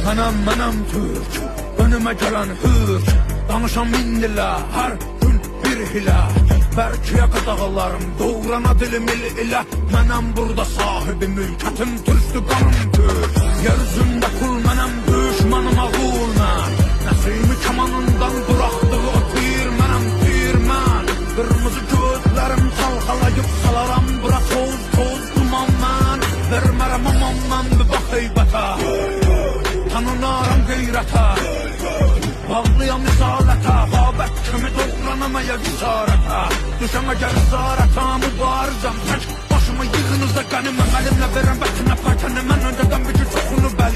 Mənəm Türk, önümə gələn hürk. Danışam min dilə, hər gün bir hilə. Bərkiyə qadağalarım, doğrana dilim ilə. Mənəm burada sahibi mülkətim türkdür, qanım Türk. Yer üzündə kul mənəm, düşmanım ağul mən. Nəsimi kamanından buraxdığı o tir mənəm, tir mən. Qırmızı gözlərim çalxalayıb salaram, bura toz toz duman mən. Vermərəm aman mən bir bax heybətə, tanınaram qeyrətə. Bağlıyam misalətə, babət kimi doğranamaya cüsarətə. Düşəm əgər zarətə, mübarizəm tək başımı yığınızda qəniməm. Əlimlə verəm vətənə pərtəni, mən öncədən bir çoxunu bər.